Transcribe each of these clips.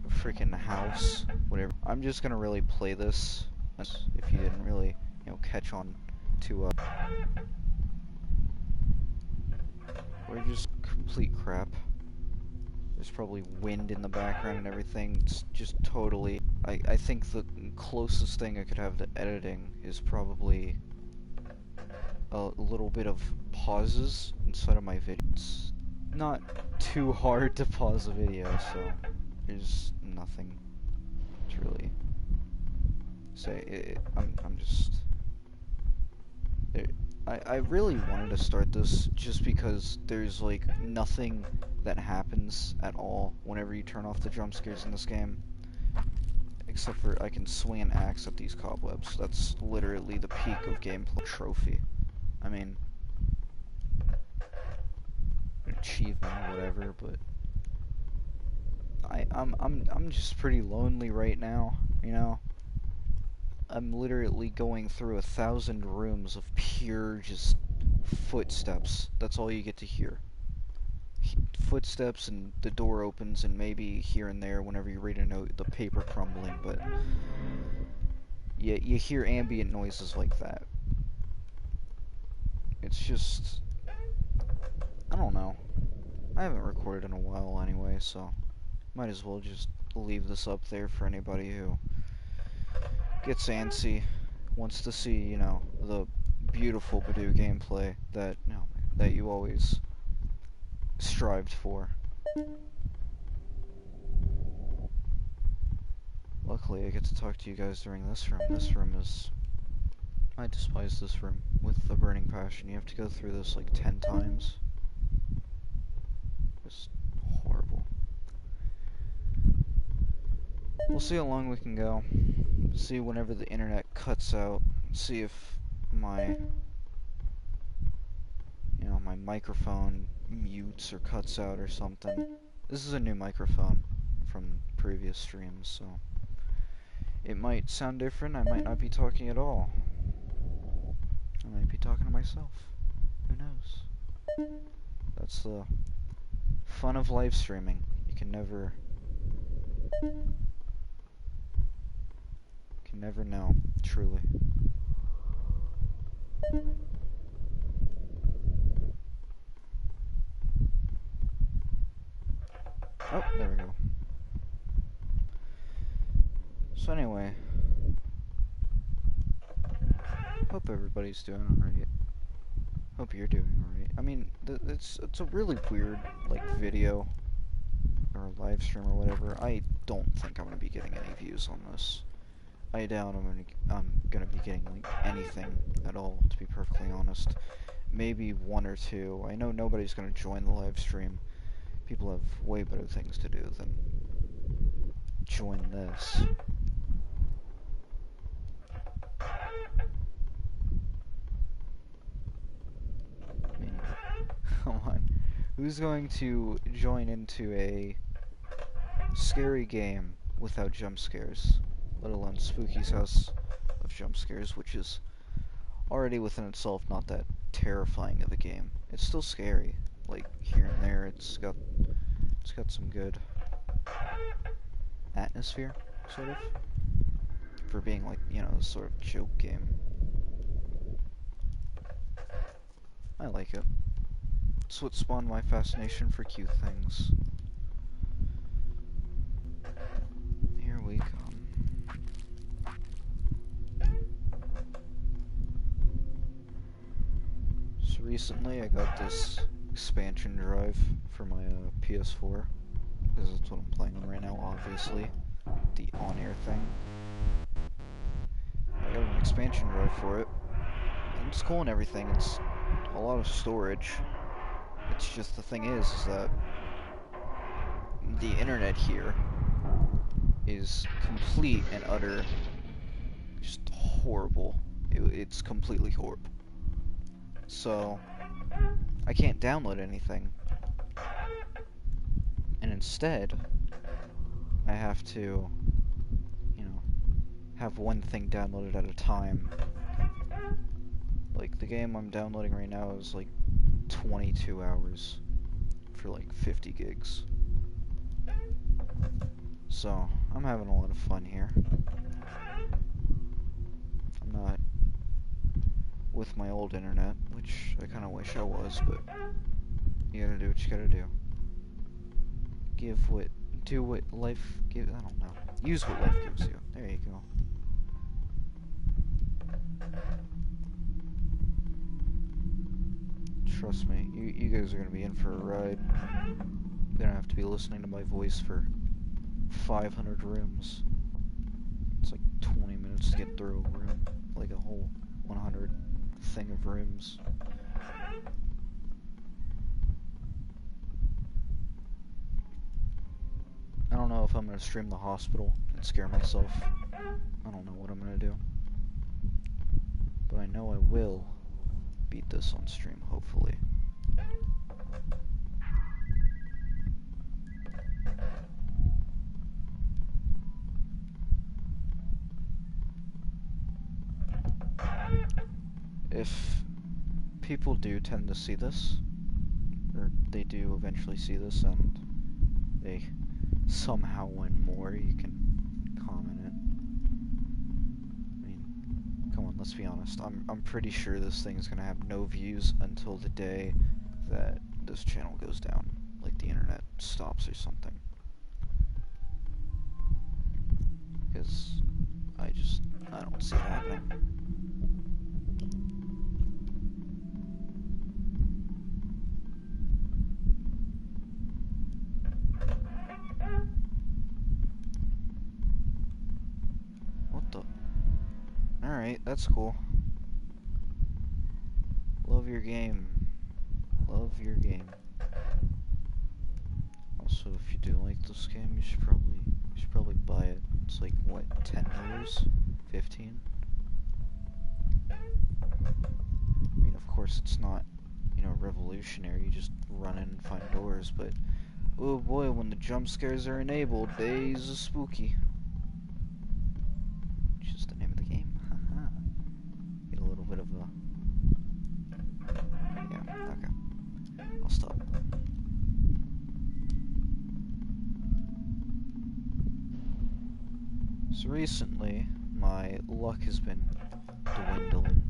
freaking house, whatever. I'm just gonna really play this, if you didn't really, catch on to, we're just complete crap. There's probably wind in the background and everything. It's just totally... I think the closest thing I could have to editing is probably a little bit of pauses inside of my video. It's not too hard to pause a video, so there's nothing to really say. I'm just... I really wanted to start this just because there's like nothing that happens at all whenever you turn off the jump scares in this game. Except for I can swing an axe at these cobwebs. That's literally the peak of gameplay trophy. I mean, an achievement or whatever, but I'm just pretty lonely right now, you know? I'm literally going through 1,000 rooms of pure just footsteps. That's all you get to hear. Footsteps, and the door opens, and maybe here and there whenever you read a note, the paper crumbling, but you hear ambient noises like that. It's just... I don't know. I haven't recorded in a while anyway, so might as well just leave this up there for anybody who gets antsy, wants to see, you know, the beautiful Badoo gameplay that you always strived for. Luckily, I get to talk to you guys during this room. This room is... I despise this room with a burning passion. You have to go through this like 10 times. It's horrible. We'll see how long we can go. See whenever the internet cuts out. See if my my microphone mutes or cuts out or something. This is a new microphone from previous streams, so it might sound different. I might not be talking at all. I might be talking to myself. Who knows? That's the fun of live streaming. You can never know, truly. Oh, there we go. So anyway, hope everybody's doing alright. Hope you're doing alright. I mean, it's a really weird, like, video or live stream or whatever. I don't think I'm gonna be getting any views on this. I doubt I'm gonna be getting like anything at all, to be perfectly honest. Maybe one or two. I know nobody's gonna join the live stream. People have way better things to do than join this. I mean, come on. Who's going to join into a scary game without jump scares? Let alone Spooky's House of Jump Scares, which is already within itself not that terrifying of a game. It's still scary, like here and there. It's got some good atmosphere, sort of, for being like, you know, a sort of joke game. I like it. It's what spawned my fascination for cute things. Here we come. So recently I got this expansion drive for my PS4, because that's what I'm playing on right now, obviously. The on-air thing. I got an expansion drive for it. And it's cool and everything. It's a lot of storage. It's just the thing is that the internet here is complete and utter just horrible. It's completely horrible. So I can't download anything. And instead, I have to, you know, have one thing downloaded at a time. Like, the game I'm downloading right now is like 22 hours for like 50 gigs. So, I'm having a lot of fun here. I'm not with my old internet, which I kind of wish I was, but you gotta do what you gotta do. Do what life gives, I don't know. Use what life gives you. There you go. Trust me, you guys are gonna be in for a ride. You're gonna have to be listening to my voice for 500 rooms. It's like 20 minutes to get through a room. Like a whole 100 thing of rooms. I don't know if I'm gonna stream the hospital and scare myself. I don't know what I'm gonna do. But I know I will beat this on stream, hopefully. If people do tend to see this, or they do eventually see this and they somehow win more, you can comment it. I mean, come on, let's be honest. I'm pretty sure this thing's gonna have no views until the day that this channel goes down. Like the internet stops or something. Because I don't see it happening. Alright, that's cool. Love your game. Love your game. Also, if you do like this game, you should probably buy it. It's like, what, $10? $15? I mean, of course it's not, you know, revolutionary. You just run in and find doors, but oh boy, when the jump scares are enabled, days of spooky. Which is the name of the game. Haha. Get a little bit of a... Yeah, okay. I'll stop. So recently, my luck has been dwindling,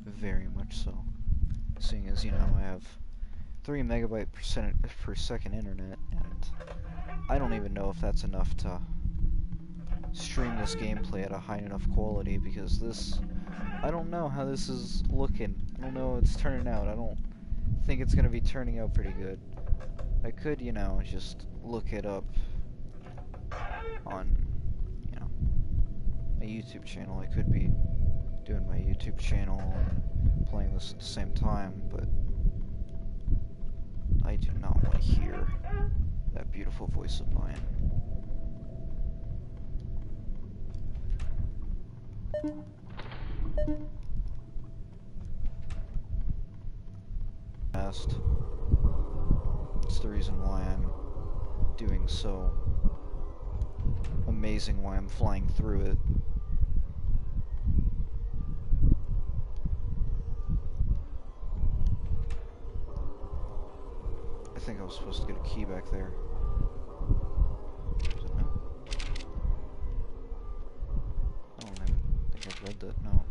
very much so. Seeing as, you know, I have 3 megabyte per second internet, and I don't even know if that's enough to stream this gameplay at a high enough quality, because this, I don't know how this is looking. I don't know how it's turning out. I don't think it's gonna be turning out pretty good. I could, you know, just look it up on, you know, my YouTube channel. I could be doing my YouTube channel and playing this at the same time, but I do not want to hear that beautiful voice of mine. It's the reason why I'm doing so amazing, why I'm flying through it. I think I was supposed to get a key back there. Is it no? I don't even think I've read that, no.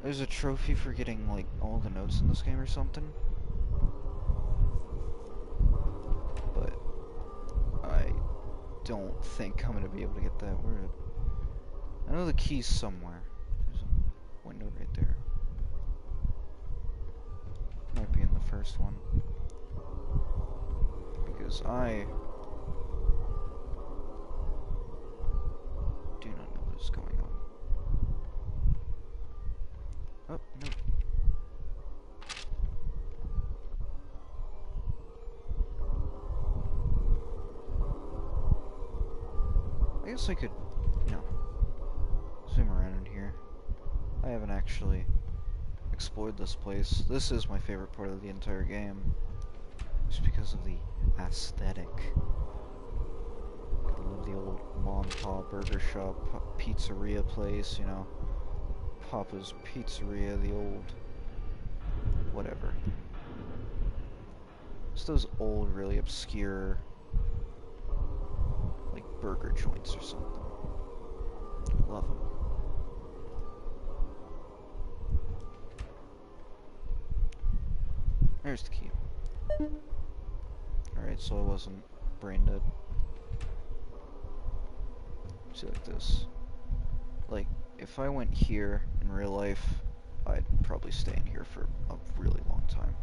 There's a trophy for getting, like, all the notes in this game or something. But I don't think I'm gonna be able to get that. Where? I know the key's somewhere. There's a window right there. Might be in the first one. Because I do not know what is going on. Oh, no. I guess I could, you know, zoom around in here. I haven't actually explored this place. This is my favorite part of the entire game, just because of the aesthetic. I love the old mom and pop burger shop, pizzeria place, you know, Papa's Pizzeria, the old whatever. Just those old, really obscure burger joints or something. Love them. There's the key. Alright, so I wasn't brain dead. See, like this. Like, if I went here in real life, I'd probably stay in here for a really long time.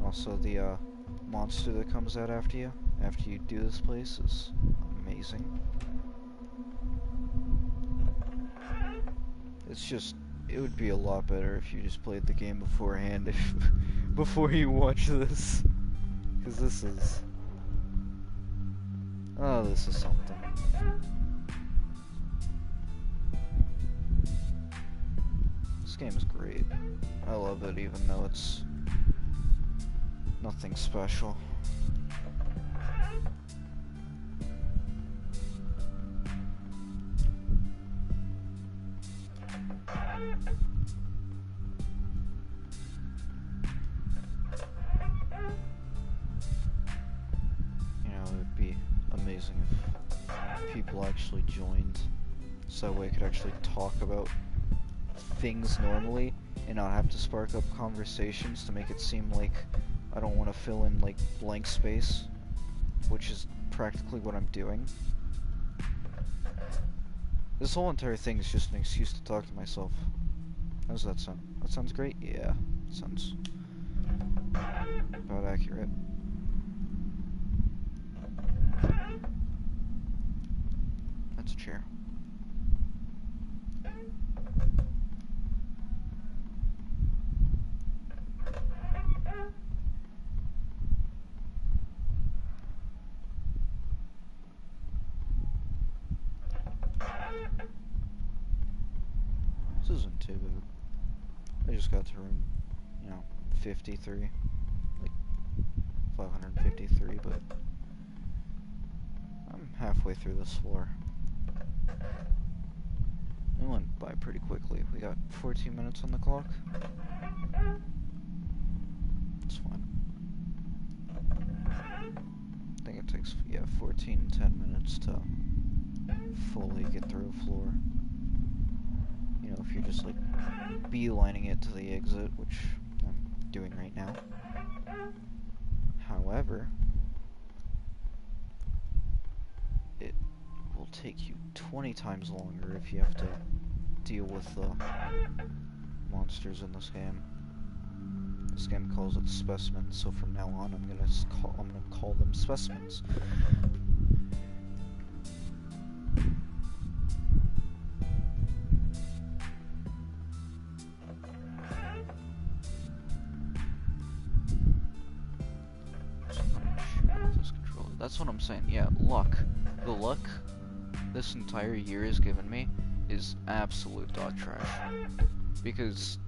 Also, the monster that comes out after you do this place is amazing. It's just, it would be a lot better if you just played the game beforehand, before you watch this. Because this is... oh, this is something. This game is great. I love it even though it's nothing special. It would be amazing if people actually joined, so that way I could actually talk about things normally and not have to spark up conversations to make it seem like I don't want to fill in like blank space, which is practically what I'm doing. This whole entire thing is just an excuse to talk to myself. How does that sound? That sounds great? Yeah, sounds about accurate. That's a chair. This isn't too bad. I just got to room, 53. Like, 553, but I'm halfway through this floor. It went by pretty quickly. We got 14 minutes on the clock. It's fine. I think it takes, 10 minutes to fully get through a floor. If you're just like beelining it to the exit, which I'm doing right now. However, it will take you 20 times longer if you have to deal with the monsters in this game. This game calls it specimens, so from now on I'm gonna call them specimens. That's what I'm saying. Yeah, luck. The luck this entire year has given me is absolute dog trash. Because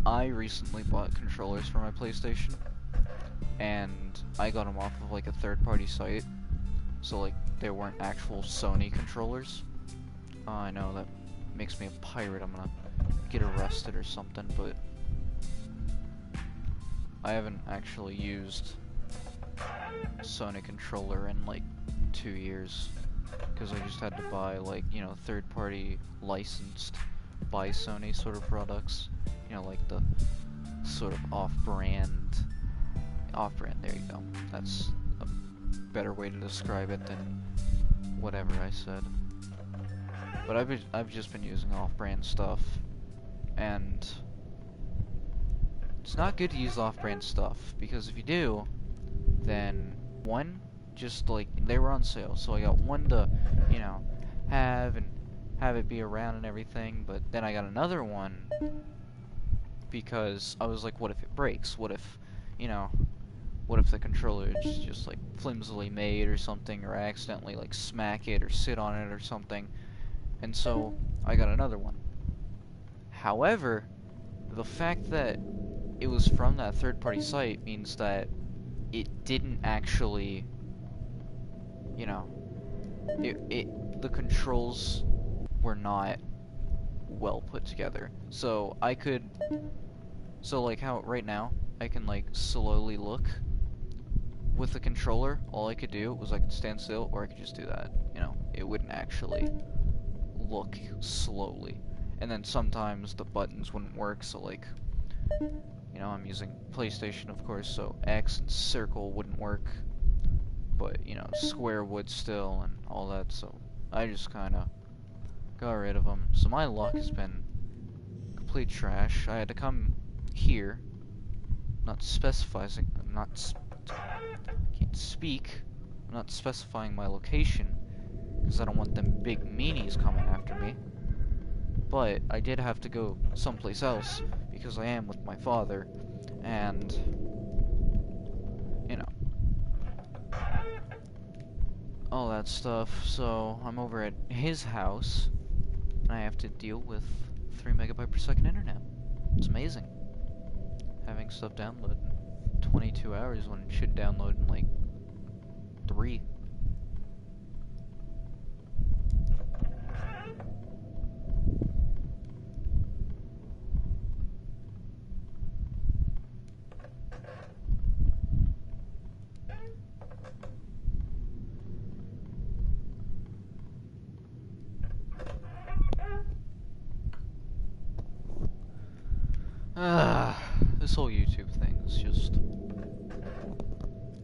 I recently bought controllers for my PlayStation, and I got them off of like a third-party site, so like they weren't actual Sony controllers. I know that makes me a pirate. I'm gonna get arrested or something, but I haven't actually used Sony controller in like 2 years, because I just had to buy like third-party licensed by Sony sort of products, like the sort of off-brand, there you go, that's a better way to describe it than whatever I said. But I've just been using off-brand stuff, and it's not good to use off-brand stuff, because if you do, then one, just like they were on sale, so I got one to have it be around and everything. But then I got another one because I was like, what if it breaks? What if the controller is just like flimsily made or something, or I accidentally like smack it or sit on it or something? And so I got another one. However, the fact that it was from that third-party site means that it didn't actually, the controls were not well put together. So I could So like how right now I can like slowly look with the controller. All I could do was I could stand still, or I could just do that. You know, it wouldn't actually look slowly. And then sometimes the buttons wouldn't work, so like, you know, I'm using PlayStation, of course, so X and circle wouldn't work, but, you know, square would still, and all that, so I just kind of got rid of them. So my luck has been complete trash. I had to come here, not can't speak, I'm not specifying my location, because I don't want them big meanies coming after me. But I did have to go someplace else, because I am with my father, and, you know, all that stuff. So I'm over at his house, and I have to deal with 3 megabyte per second internet. It's amazing. Having stuff download in 22 hours when it should download in like 3. This whole YouTube thing is just,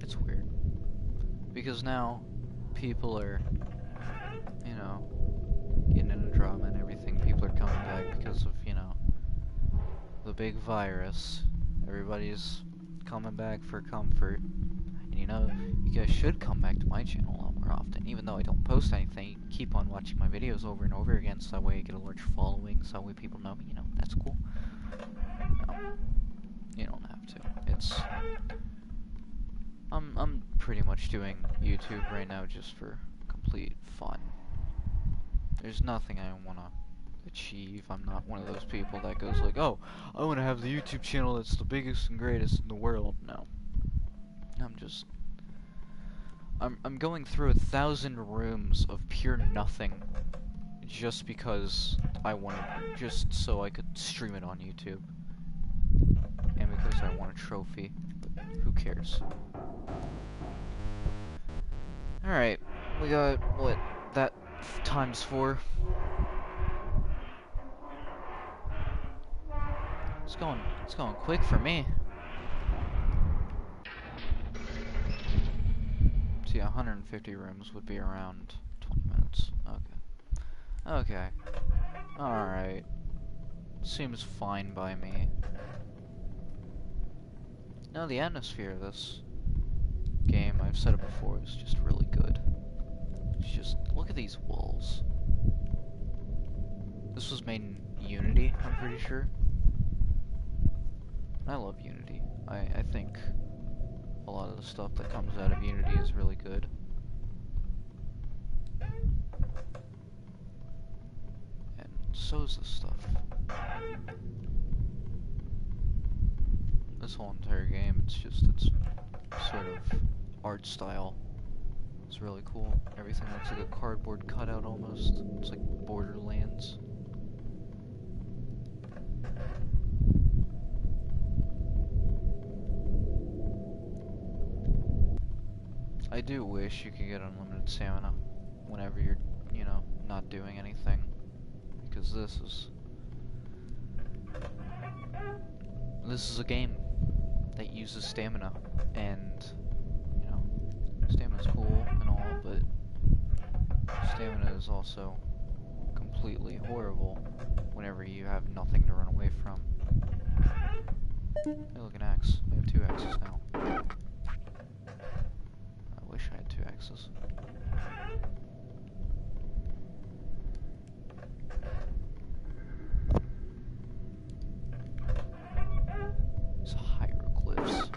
it's weird. Because now, people are, you know, getting into drama and everything. People are coming back because of, you know, the big virus. Everybody's coming back for comfort. And you know, you guys should come back to my channel a lot more often. Even though I don't post anything, keep on watching my videos over and over again, so that way I get a large following, so that way people know me, you know, that's cool. No, you don't have to. It's... I'm pretty much doing YouTube right now just for complete fun. There's nothing I want to achieve. I'm not one of those people that goes like, oh, I want to have the YouTube channel that's the biggest and greatest in the world. No. I'm going through 1,000 rooms of pure nothing just because I wanted, just so I could stream it on YouTube. And because I want a trophy. But who cares? Alright, we got, what, that times 4? It's going quick for me. See, 150 rooms would be around 20 minutes. Okay. Okay. Alright. Seems fine by me. No, the atmosphere of this game, I've said it before, is just really good. It's just, look at these walls. This was made in Unity, I'm pretty sure. I love Unity. I think a lot of the stuff that comes out of Unity is really good. And so is this stuff. This whole entire game, it's sort of art style. It's really cool. Everything looks like a cardboard cutout almost. It's like Borderlands. I do wish you could get unlimited stamina whenever you're, you know, not doing anything. Because this is a game that uses stamina, and, you know, stamina's cool and all, but stamina is also completely horrible whenever you have nothing to run away from. Hey, look, an axe. I have 2 axes now. I wish I had 2 axes. It's hieroglyphs.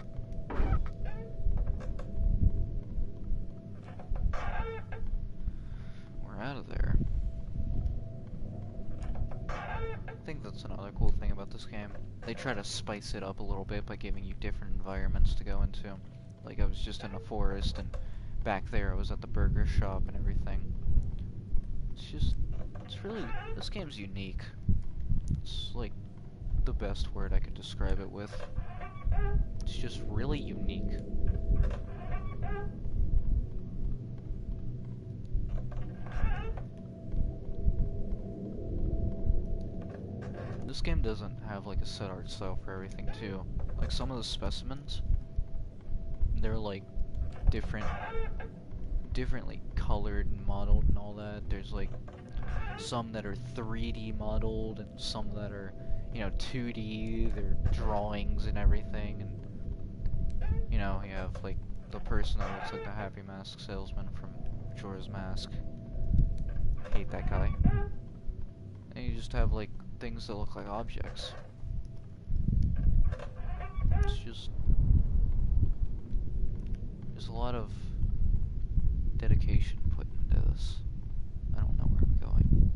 We're out of there. I think that's another cool thing about this game. They try to spice it up a little bit by giving you different environments to go into. Like, I was just in a forest, and back there I was at the burger shop and everything. It's really, this game's unique. It's like the best word I could describe it with. It's just really unique. This game doesn't have like a set art style for everything too. Like some of the specimens, they're like differently colored and modeled and all that. There's like some that are 3D modeled and some that are, you know, 2D. They're drawings and everything. And you know, you have like the person that looks like the Happy Mask salesman from Majora's Mask. I hate that guy. And you just have like things that look like objects. It's just, there's a lot of dedication put into this. I don't know where I'm going.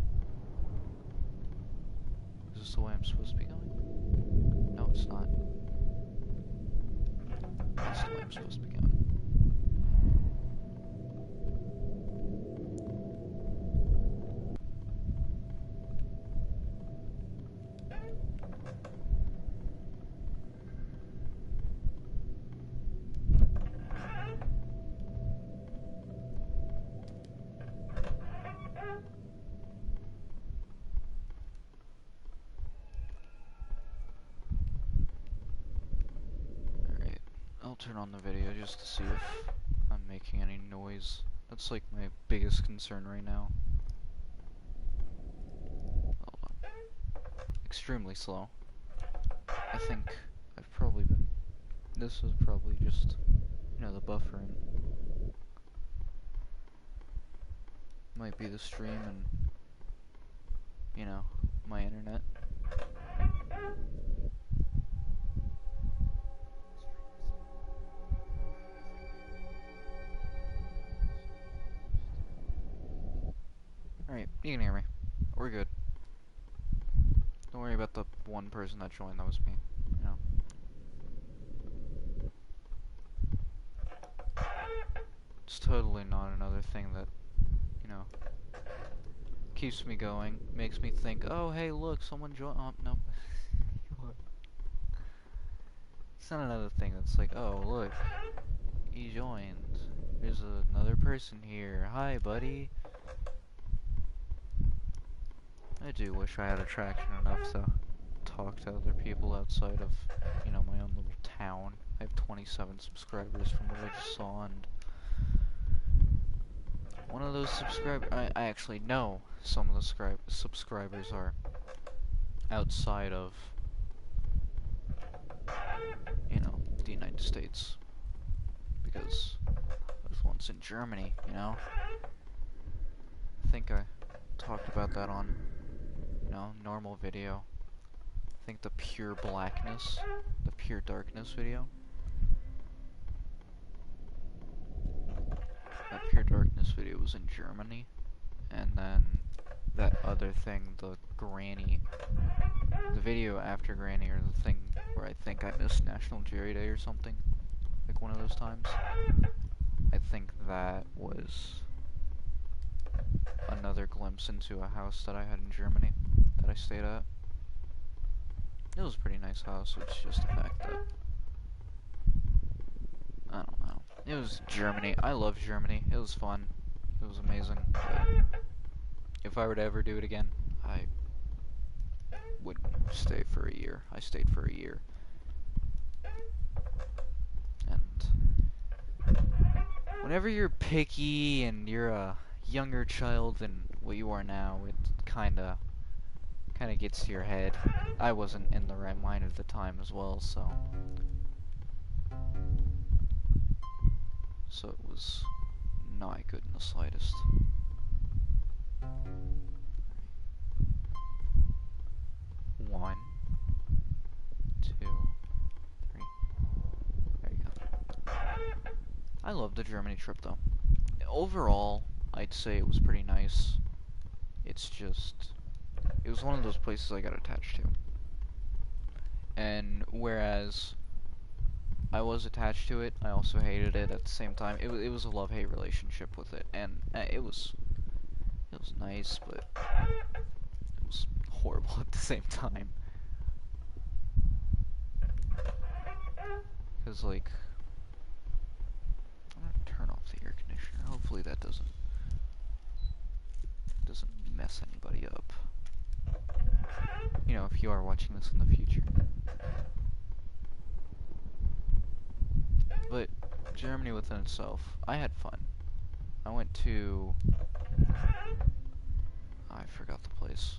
Is this the way I'm supposed to be going? No, it's not. That's the way I'm supposed to be going. I'll turn on the video just to see if I'm making any noise. That's like my biggest concern right now. Hold on. Extremely slow. I think I've probably been... This is probably just, you know, the buffering. Might be the stream and, you know, my internet. Alright, you can hear me. We're good. Don't worry about the one person that joined, that was me. You know. It's totally not another thing that, you know, keeps me going, makes me think, oh hey look, someone joined. Oh, no. It's not another thing that's like, oh look, he joined. There's another person here. Hi buddy. I do wish I had attraction enough to talk to other people outside of, you know, my own little town. I have 27 subscribers from what I just saw, and one of those subscribers, I actually know some of the subscribers are outside of, you know, the United States, because I was once in Germany, you know? I think I talked about that on, you know, normal video. I think the pure blackness, the pure darkness video. That pure darkness video was in Germany, and then that other thing, the granny, the video after granny, or the thing where I think I missed National Jerry Day or something, like one of those times. I think that was another glimpse into a house that I had in Germany that I stayed at. It was a pretty nice house. It's just the fact that, I don't know. It was Germany. I love Germany. It was fun. It was amazing. But if I were to ever do it again, I would stay for a year. I stayed for a year. And whenever you're picky and you're a younger child than what you are now, it kinda gets to your head. I wasn't in the right mind at the time as well, so it was not good in the slightest. One, two, three. There you go. I loved the Germany trip though. Overall, I'd say it was pretty nice. It's just, it was one of those places I got attached to. And whereas I was attached to it, I also hated it at the same time. It was a love-hate relationship with it, and it was nice, but it was horrible at the same time. was like, I'm gonna turn off the air conditioner. Hopefully that doesn't mess anybody up. You know, if you are watching this in the future. But Germany within itself, I had fun. I went to, I forgot the place.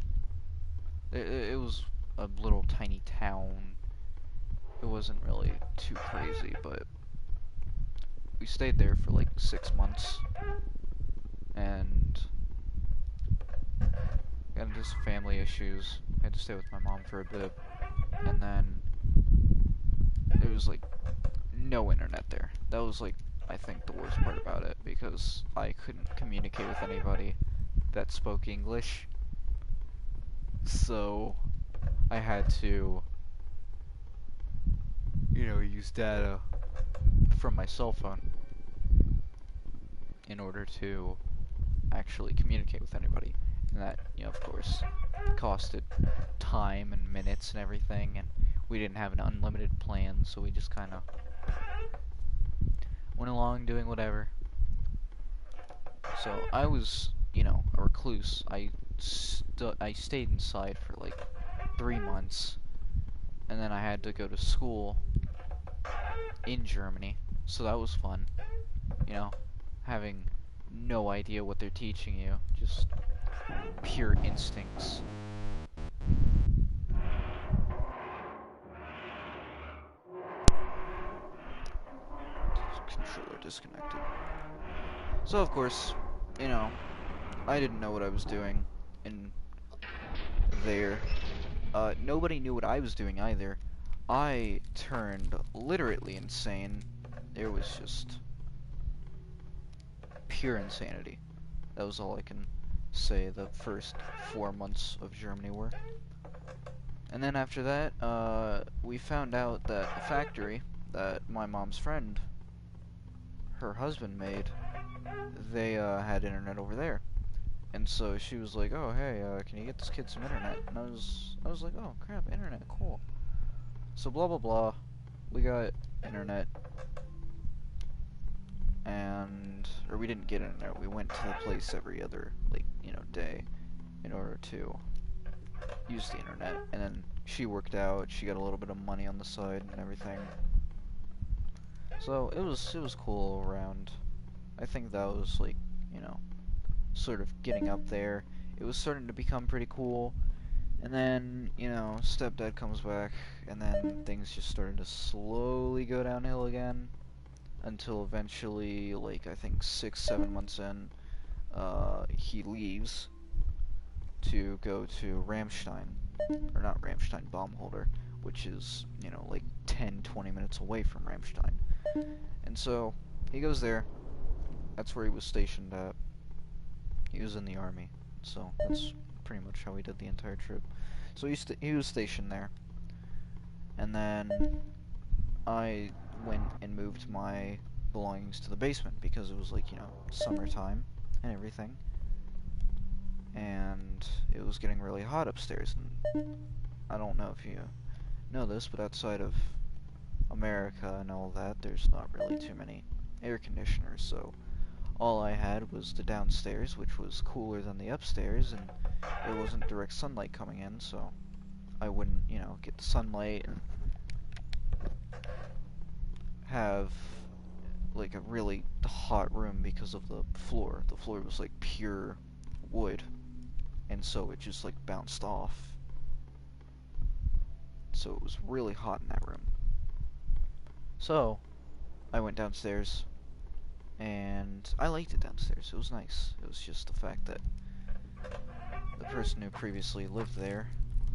It was a little tiny town. It wasn't really too crazy, but we stayed there for like 6 months, and got into some family issues. I had to stay with my mom for a bit, and then it was like no internet there. That was like, I think, the worst part about it, because I couldn't communicate with anybody that spoke English. So I had to, you know, use data from my cell phone in order to actually communicate with anybody. And that, you know, of course, costed time and minutes and everything, and we didn't have an unlimited plan, so we just kind of went along doing whatever. So I was, you know, a recluse. I stayed inside for like 3 months, and then I had to go to school in Germany, so that was fun. You know, having no idea what they're teaching you, just pure instincts. Controller disconnected. So of course, you know, I didn't know what I was doing in there. Nobody knew what I was doing either. I turned literally insane. It was just pure insanity. That was all I can say the first 4 months of Germany were. And then after that, we found out that the factory that my mom's friend, her husband, made, they had internet over there. And so she was like, oh, hey, can you get this kid some internet? And I was like, oh, crap, internet, cool. So blah, blah, blah, we got internet, and, or we didn't get internet, we went to the place every other, like, you know, day in order to use the internet. And then she worked out, she got a little bit of money on the side and everything. So it was cool all around. I think that was, like, you know, sort of getting up there. It was starting to become pretty cool, and then, you know, stepdad comes back, and then things just started to slowly go downhill again, until eventually, like, I think 6-7 months in, he leaves to go to Ramstein, or not Ramstein, Baumholder, which is, you know, like 10-20 minutes away from Ramstein. And so he goes there. That's where he was stationed at. He was in the army, so that's pretty much how we did the entire trip. So he was stationed there, and then I went and moved my belongings to the basement because it was, like, you know, summertime and everything, and it was getting really hot upstairs. And I don't know if you know this, but outside of America and all that, there's not really too many air conditioners, so all I had was the downstairs, which was cooler than the upstairs, and there wasn't direct sunlight coming in, so I wouldn't, you know, get the sunlight and have, like, a really hot room because of the floor. The floor was, like, pure wood, and so it just, like, bounced off. So it was really hot in that room. So I went downstairs, and I liked it downstairs. It was nice. It was just the fact that the person who previously lived there,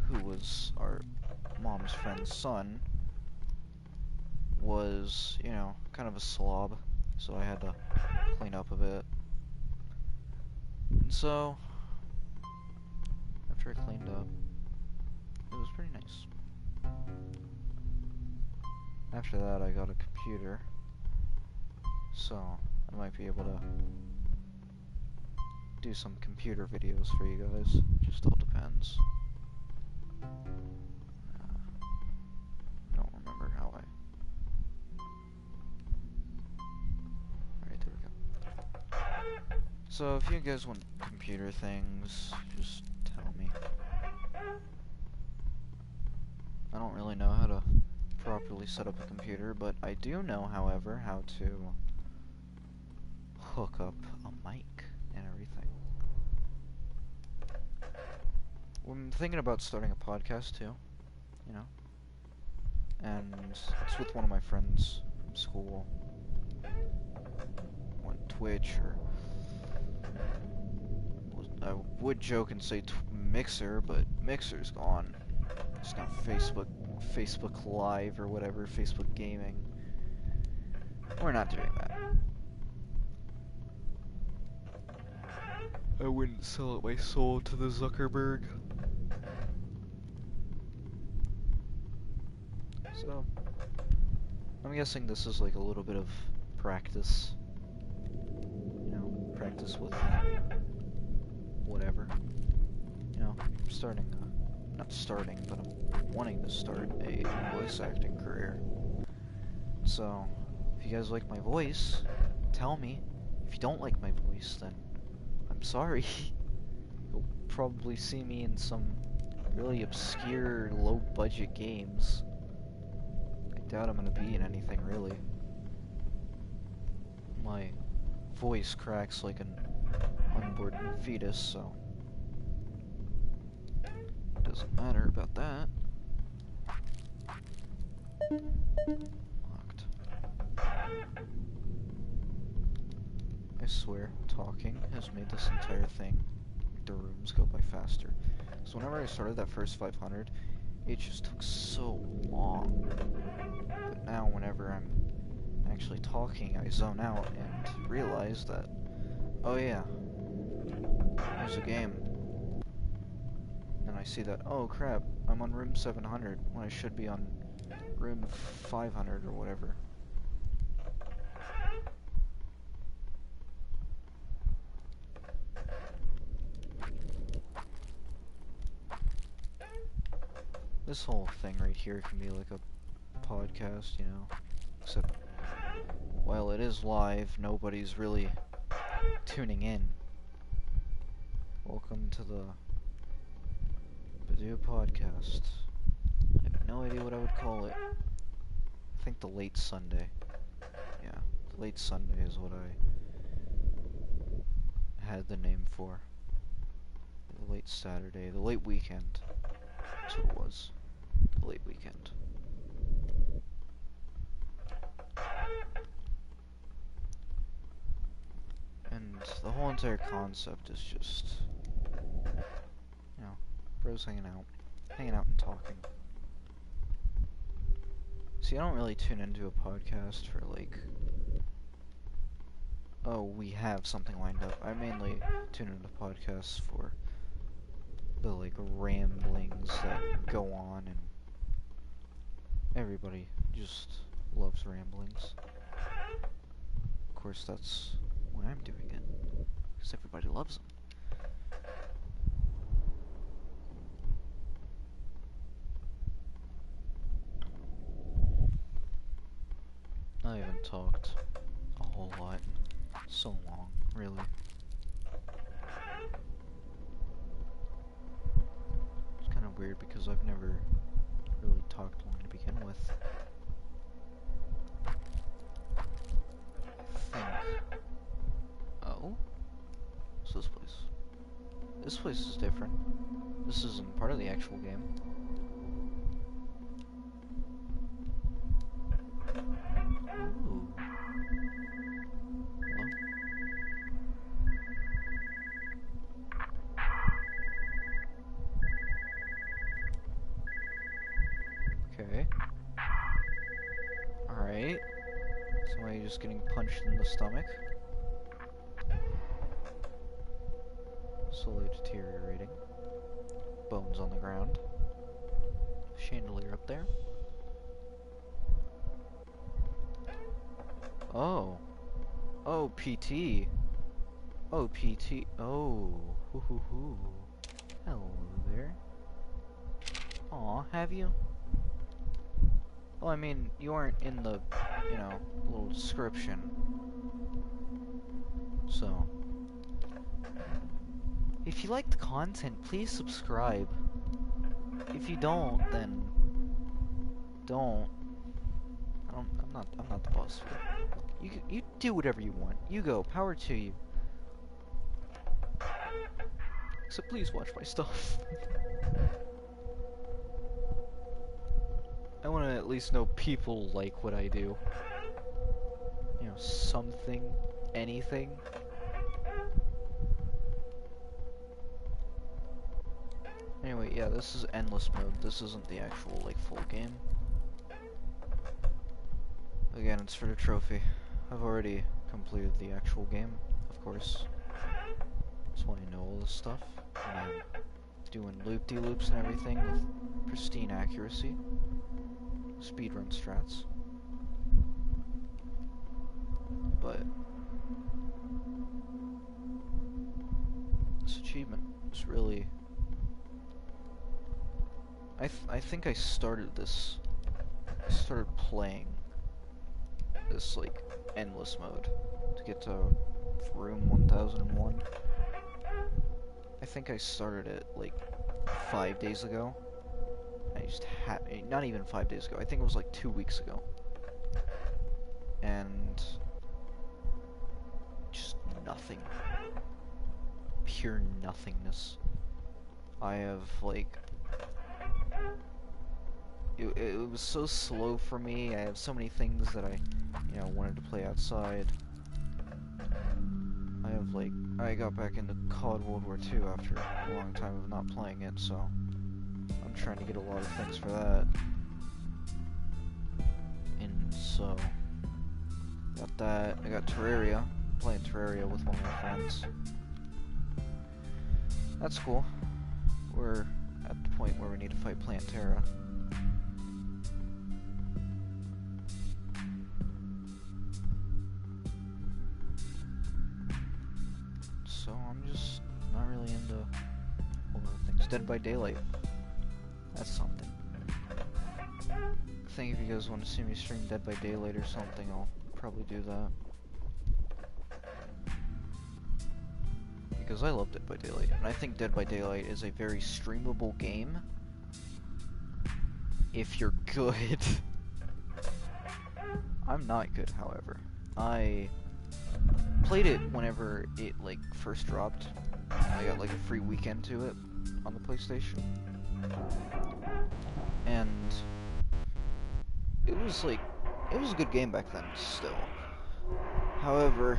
who was our mom's friend's son, was, you know, kind of a slob, so I had to clean up a bit. And so, after I cleaned up, it was pretty nice. After that, I got a computer, so I might be able to do some computer videos for you guys. Just all depends. I don't remember how I So if you guys want computer things, just tell me. I don't really know how to properly set up a computer, but I do know, however, how to hook up a mic and everything. I'm thinking about starting a podcast too, you know, and it's with one of my friends from school. On Twitch, or I would joke and say Mixer, but Mixer's gone. It's now Facebook Live or whatever, Facebook Gaming. We're not doing that. I wouldn't sell my soul to the Zuckerberg. So, I'm guessing this is like a little bit of practice. You know, practice with whatever. You know, not starting, but I'm wanting to start a voice acting career. So, if you guys like my voice, tell me. If you don't like my voice, then I'm sorry. You'll probably see me in some really obscure, low-budget games. I doubt I'm gonna be in anything, really. My voice cracks like an unborn fetus, so doesn't matter about that. Locked. I swear, talking has made this entire thing, the rooms go by faster. So whenever I started that first 500, it just took so long. But now whenever I'm actually talking, I zone out and realize that, oh yeah, there's a game. And I see that, oh crap, I'm on room 700 when I should be on room 500 or whatever. This whole thing right here can be like a podcast, you know, except while it is live, nobody's really tuning in. Welcome to the Badoo podcast. I have no idea what I would call it. I think the late Sunday. Yeah, the late Sunday is what I had the name for. The late Saturday, the late weekend. That's what it was. The late weekend. And the whole entire concept is just, you know, bros hanging out and talking. See, I don't really tune into a podcast for like, oh, we have something lined up. I mainly tune into podcasts for the like ramblings that go on, and everybody just loves ramblings. Of course, that's why I'm doing it, because everybody loves them. I haven't talked a whole lot in so long, really. It's kind of weird because I've never really talked long to begin with. I think. Oh? What's this place? This place is different. This isn't part of the actual game. Ooh. Hello? Okay. Alright. Somebody just getting punched in the stomach. Slowly deteriorating. Bones on the ground. Chandelier up there. Oh. Oh, PT. Oh, PT. Oh. Hoo hoo hoo. Hello there. Aw, have you? Well, I mean, you aren't in the, you know, little description. So, If you like the content, please subscribe. If you don't, then don't. I'm not the boss here. You do whatever you want. You go. Power to you. So please watch my stuff. I want to at least know people like what I do. You know, something, anything. Anyway, yeah, this is endless mode. This isn't the actual, like, full game. Again, it's for the trophy. I've already completed the actual game, of course. That's why I know all this stuff. And I'm doing loop-de-loops and everything with pristine accuracy. Speedrun strats. But this achievement is really... I think I started playing this, like, endless mode to get to room 1001. I think I started it, like, 5 days ago. I just had, not even 5 days ago, I think it was like 2 weeks ago. And just nothing. Pure nothingness. I have, like, it was so slow for me. I have so many things that I, you know, wanted to play outside. I have, like, I got back into COD World War II after a long time of not playing it, so I'm trying to get a lot of things for that. And so, got that. I got Terraria. Playing Terraria with one of my friends. That's cool. We're at the point where we need to fight Plantera. So I'm just not really into a whole lot of things. Dead by Daylight. That's something. I think if you guys want to see me stream Dead by Daylight or something, I'll probably do that. Because I love Dead by Daylight, and I think Dead by Daylight is a very streamable game if you're good. I'm not good, however. I played it whenever it, like, first dropped. I got, like, a free weekend to it on the PlayStation. And it was, like, it was a good game back then, still. However,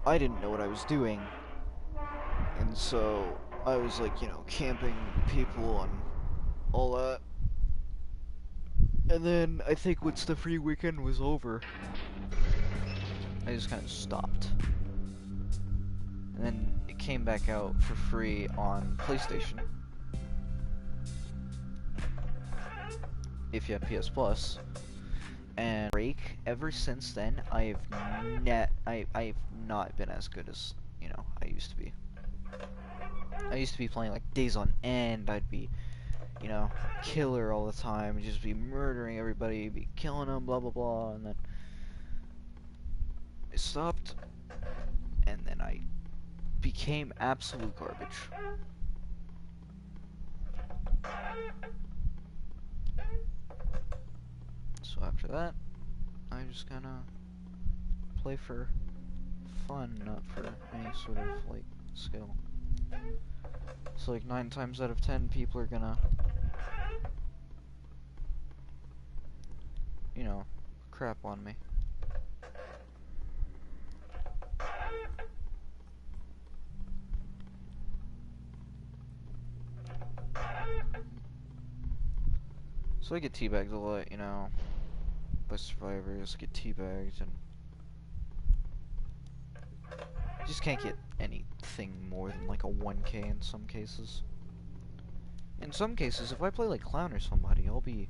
I didn't know what I was doing. And so, I was, like, you know, camping people and all that. And then, I think once the free weekend was over, I just kind of stopped. And then, it came back out for free on PlayStation. If you have PS Plus. And break, ever since then, I've not been as good as, you know, I used to be. I used to be playing, like, days on end. I'd be, you know, killer all the time, just be murdering everybody, be killing them, blah blah blah, and then I stopped, and then I became absolute garbage. So after that, I just kinda play for fun, not for any sort of, like, skill. So, like, 9 times out of 10 people are gonna, you know, crap on me. So I get teabagged a lot, you know, by survivors. I get teabagged, and you just can't get anything more than like a 1K in some cases. In some cases, if I play like Clown or somebody, I'll be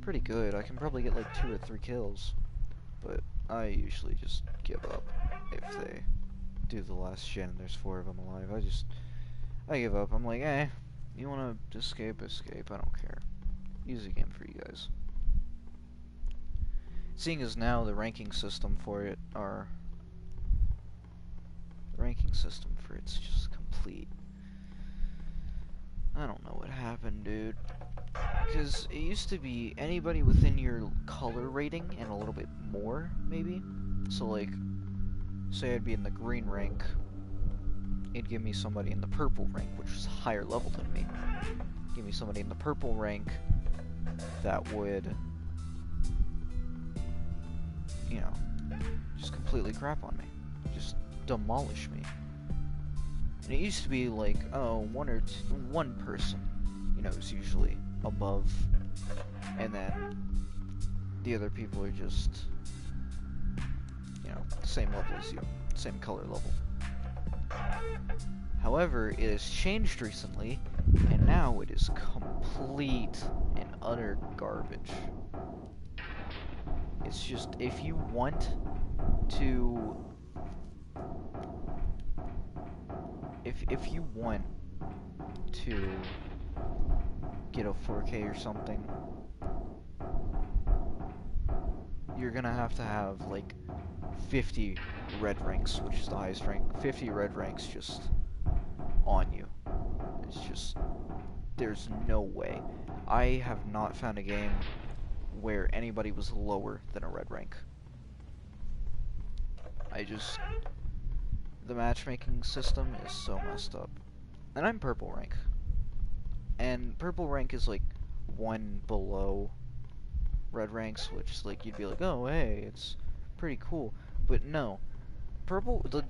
pretty good. I can probably get like 2 or 3 kills, but I usually just give up if they do the last gen and there's 4 of them alive. I give up. I'm like, eh, you wanna escape, escape, I don't care. Easy game for you guys. Seeing as now the ranking system for it are... The ranking system for it's just complete I don't know what happened, dude. Because it used to be anybody within your color rating and a little bit more, maybe. So, like, say I'd be in the green rank, it'd give me somebody in the purple rank, which is higher level than me. Give me somebody in the purple rank that would, you know, just completely crap on me. Just demolish me. And it used to be like, oh, one person, you know, is usually above, and then the other people are just, you know, the same level as you, same color level. However, it has changed recently, and now it is complete and utter garbage. It's just, if you want to, if you want to get a 4K or something, you're gonna have to have like 50 red ranks, which is the highest rank, 50 red ranks just on you. It's just, there's no way. I have not found a game where anybody was lower than a red rank. The matchmaking system is so messed up. And I'm purple rank. And purple rank is like one below red ranks, which is like, you'd be like, oh hey, it's pretty cool. But no, the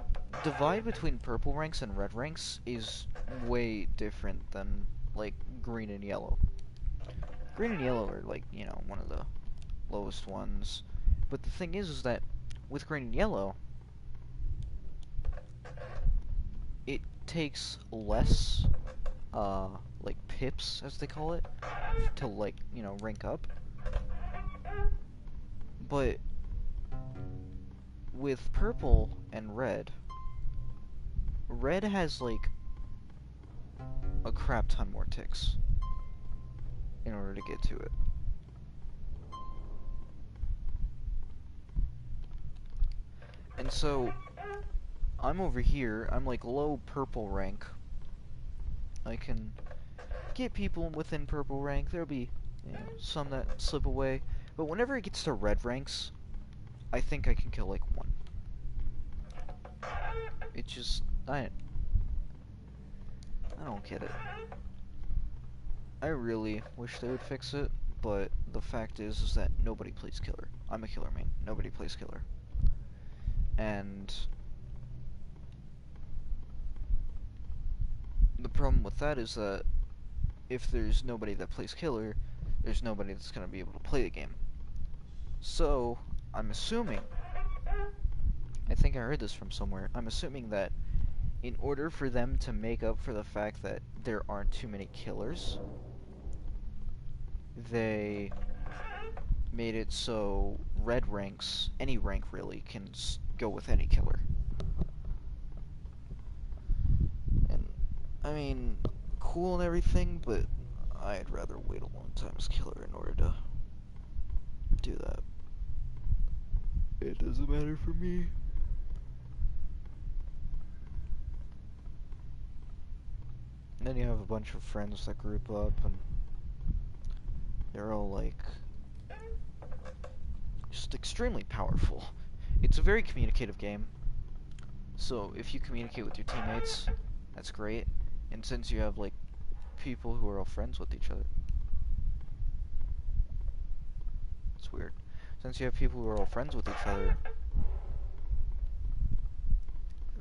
divide between purple ranks and red ranks is way different than like green and yellow. Green and yellow are like, you know, one of the lowest ones. But the thing is that with green and yellow, it takes less like pips, as they call it, to, like, you know, rank up. But with purple and red has, like, a crap ton more ticks in order to get to it. And so, I'm over here, I'm like low purple rank. I can get people within purple rank. There'll be, you know, some that slip away. But whenever it gets to red ranks, I think I can kill like one. It just, I don't get it. I really wish they would fix it, but the fact is that nobody plays killer. I'm a killer main. Nobody plays killer. And the problem with that is that if there's nobody that plays killer, there's nobody that's going to be able to play the game. So, I'm assuming, I think I heard this from somewhere, I'm assuming that in order for them to make up for the fact that there aren't too many killers, they made it so red ranks, any rank really, can go with any killer. And, I mean, cool and everything, but I'd rather wait a long time as killer in order to do that. It doesn't matter for me. And then you have a bunch of friends that group up, and they're all like just extremely powerful. It's a very communicative game, so if you communicate with your teammates, that's great. And since you have like people who are all friends with each other, it's weird. Since you have people who are all friends with each other,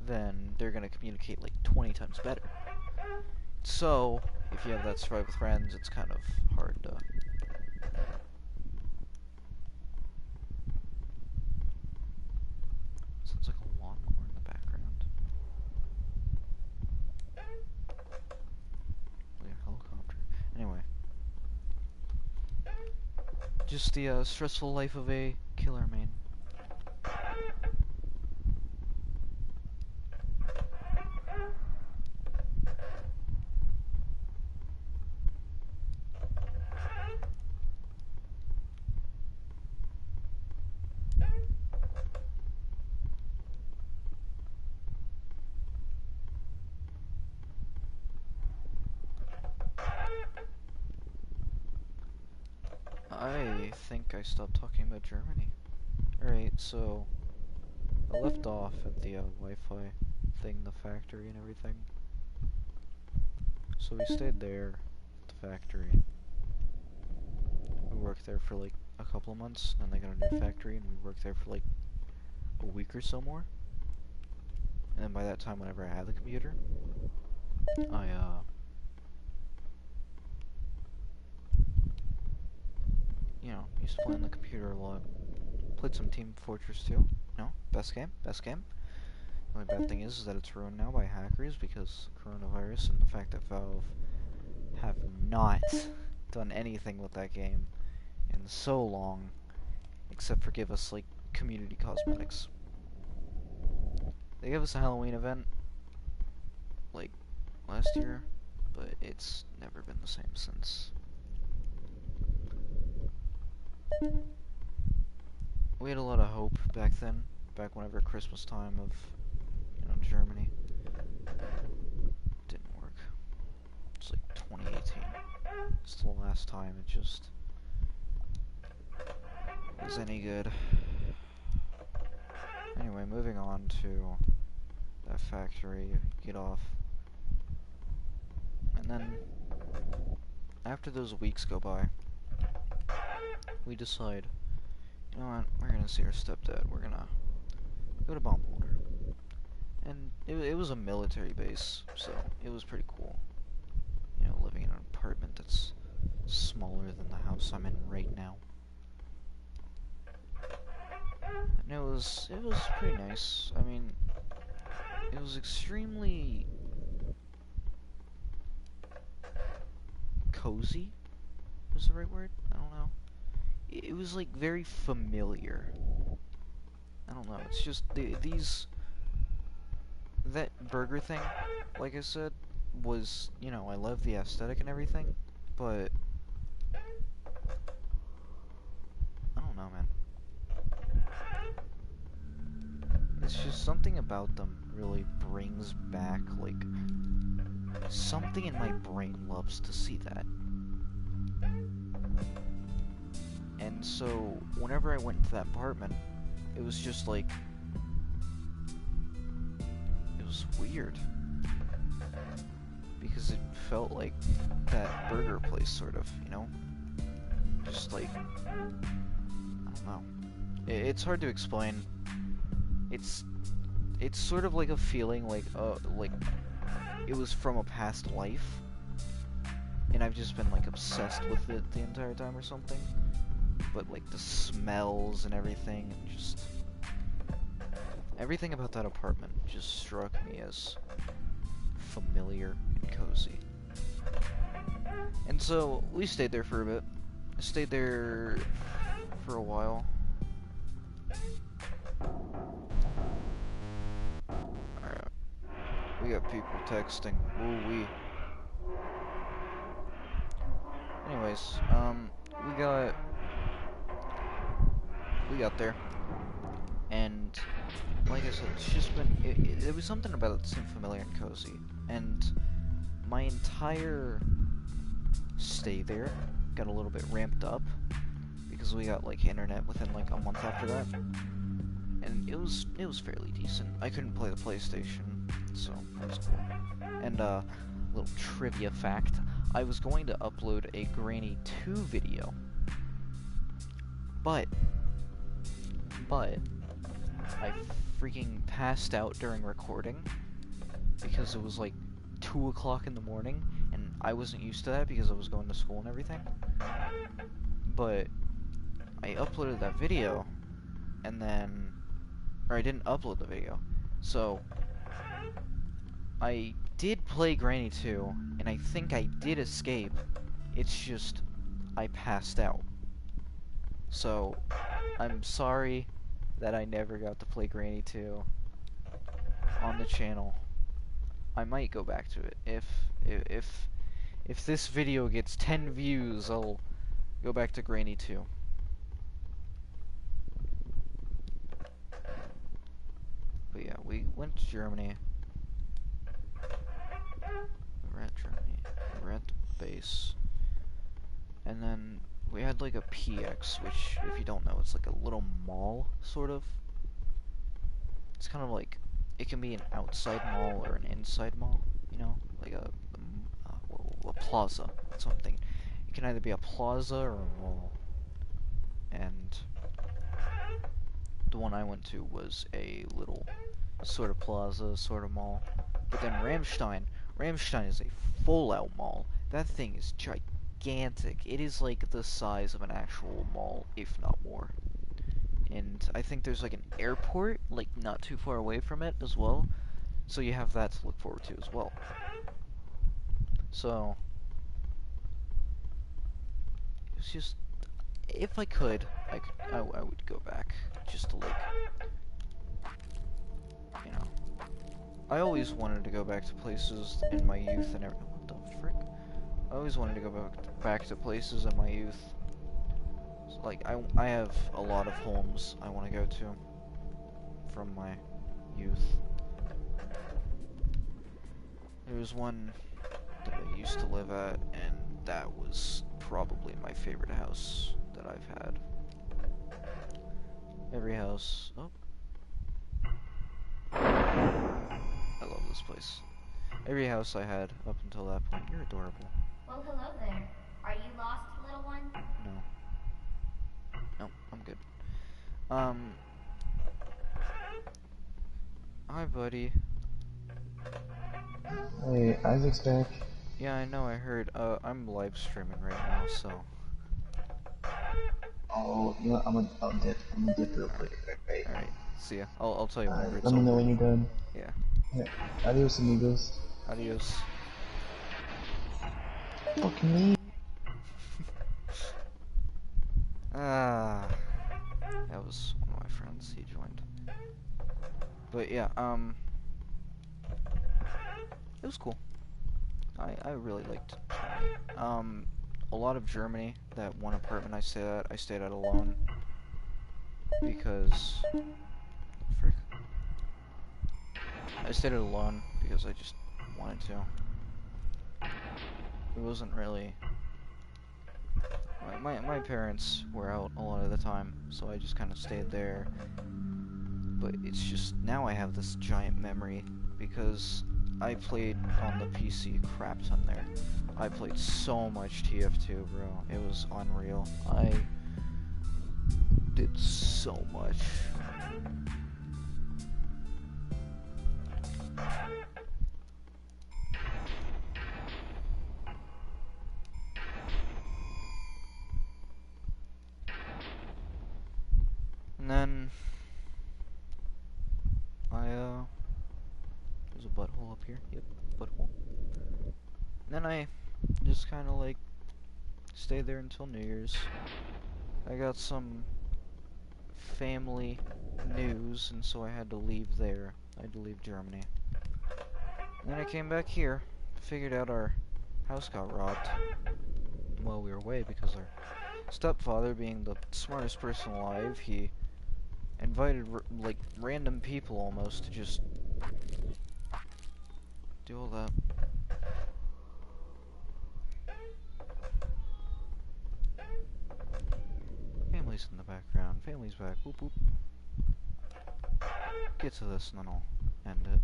then they're gonna communicate like 20 times better. So, if you have that survive with friends, it's kind of hard to... Sounds like a lawnmower in the background. Like a helicopter. Anyway. Just the stressful life of a killer main. I think I stopped talking about Germany. Alright, so I left off at the Wi-Fi thing, the factory and everything. So we stayed there at the factory. We worked there for like a couple of months, and then they got a new factory, and we worked there for like a week or so more. And then by that time, whenever I had the computer, I you know, used to play on the computer a lot. Played some Team Fortress 2. No, best game, best game. The only bad thing is that it's ruined now by hackers because coronavirus and the fact that Valve have not done anything with that game in so long, except for give us like community cosmetics. They gave us a Halloween event like last year, but it's never been the same since. We had a lot of hope back then, back whenever Christmas time of, you know, Germany. Didn't work. It's like 2018. It's the last time it just was any good. Anyway, moving on to that factory, get off. And then, after those weeks go by, we decide, you know what, we're gonna see our stepdad, we're gonna go to Baumholder. And it was a military base, so it was pretty cool. You know, living in an apartment that's smaller than the house I'm in right now. And it was pretty nice. I mean, it was extremely cozy, was the right word? I don't know. It was like very familiar. I don't know, it's just that burger thing, like I said, was, you know, I love the aesthetic and everything, but I don't know, man. It's just something about them really brings back, like, something in my brain loves to see that. And so, whenever I went to that apartment, it was just like, it was weird. Because it felt like that burger place, sort of, you know? Just like, I don't know. It's hard to explain. It's sort of like a feeling like it was from a past life, and I've just been like obsessed with it the entire time or something. But like the smells and everything, and just everything about that apartment just struck me as familiar and cozy. And so we stayed there for a bit. I stayed there for a while. Alright. We got people texting. Woo-wee. Anyways, we got there. And like I said, it's just been, it was something about it that seemed familiar and cozy. And my entire stay there got a little bit ramped up because we got like internet within like a month after that, and it was fairly decent. I couldn't play the PlayStation, so that was cool. And little trivia fact, I was going to upload a Granny 2 video, but I freaking passed out during recording because it was like 2 o'clock in the morning, and I wasn't used to that because I was going to school and everything. But I uploaded that video, and then, or I didn't upload the video, so I did play Granny 2, and I think I did escape. It's just I passed out. So I'm sorry that I never got to play Granny 2 on the channel. I might go back to it. If this video gets 10 views, I'll go back to Granny 2. But yeah, we went to Germany. We were at Germany. We were at the base. And then we had like a PX, which, if you don't know, it's like a little mall, sort of. It's kind of like, it can be an outside mall or an inside mall, you know? Like a plaza, something. It can either be a plaza or a mall. And the one I went to was a little sort of plaza, sort of mall. But then Ramstein is a full-out mall. That thing is gigantic. It is like the size of an actual mall, if not more. And I think there's like an airport, like not too far away from it as well. So you have that to look forward to as well. So it's just, if I could, I would go back just to like, you know. I always wanted to go back to places in my youth and everything. What the frick? I always wanted to go back to places in my youth. So, like, I have a lot of homes I want to go to from my youth. There was one that I used to live at, and that was probably my favorite house that I've had. Every house... Oh. I love this place. Every house I had up until that point. You're adorable. Well, hello there. Are you lost, little one? No. No, I'm good. Hi, buddy. Hey, Isaac's back. Yeah, I know, I heard. I'm live streaming right now, so... Oh, you know what? I'll dip. I'm gonna dip real quick. Alright. Alright, see ya. I'll tell you whenever Alright, it's let me over. know when you're done. Yeah. Yeah. Adios, amigos. Adios. Fucking me. Ah, that was one of my friends. He joined. But yeah, it was cool. I really liked Germany. A lot of Germany. That one apartment I stayed at alone because frick. I stayed at alone because I just wanted to. It wasn't really. My parents were out a lot of the time, so I just kind of stayed there. But it's just, now I have this giant memory, because I played on the PC a crap ton there. I played so much TF2, bro. It was unreal. I did so much. And then there's a butthole up here. Yep, butthole. And then I just kind of like stayed there until New Year's. I got some family news, and so I had to leave there. I had to leave Germany. And then I came back here, figured out our house got robbed while we were away because our stepfather, being the smartest person alive, he invited like random people almost to just do all that. Family's in the background. Family's back. Whoop whoop. Get to this and then I'll end it.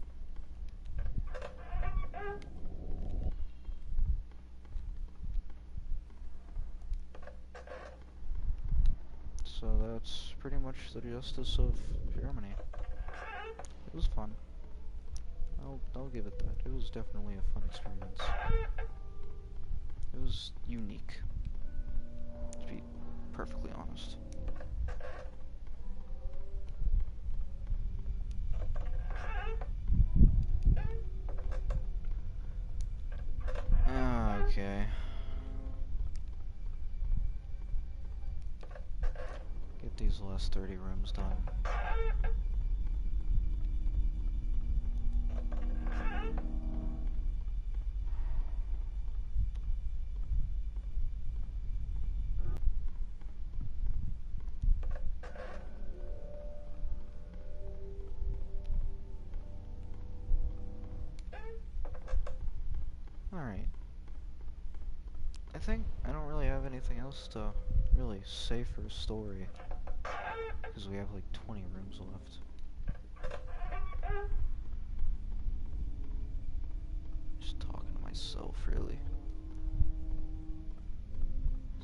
So that's pretty much the justice of Germany. It was fun. I'll give it that. It was definitely a fun experience. It was unique, to be perfectly honest. Okay. Get these last 30 rooms done. Alright. I think I don't really have anything else to really safer story. Because we have like 20 rooms left. Just talking to myself, really.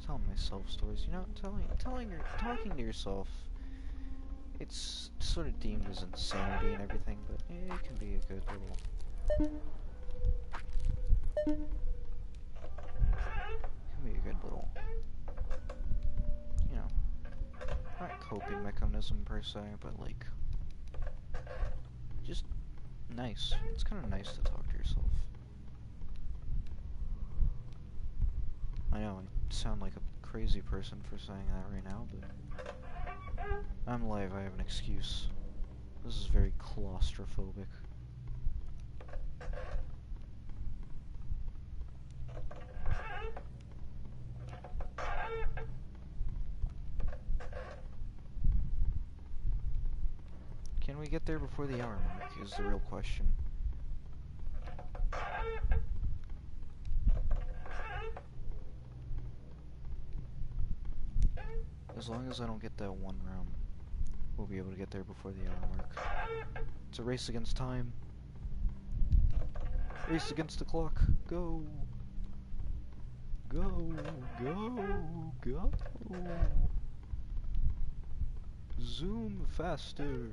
Telling myself stories. You know, talking to yourself. It's sort of deemed as insanity and everything, but it can be a good little. Can be a good little. You know, not coping mechanism per se, but like. Just nice. It's kind of nice to talk to yourself. I know, I sound like a crazy person for saying that right now, but I'm live, I have an excuse. This is very claustrophobic. Can we get there before the hour mark is the real question. As long as I don't get that one room, we'll be able to get there before the hour mark. It's a race against time. Race against the clock. Go. Go. Go. Go. Zoom faster.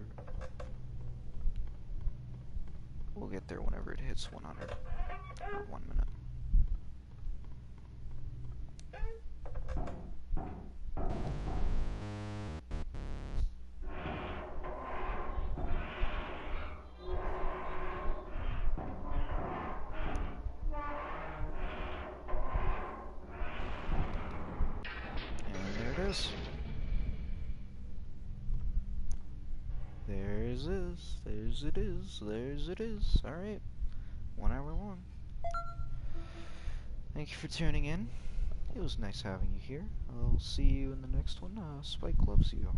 We'll get there whenever it hits 100. Or 1 minute. There's it is. Alright. 1 hour long. Thank you for tuning in. It was nice having you here. I'll see you in the next one. Spike loves you.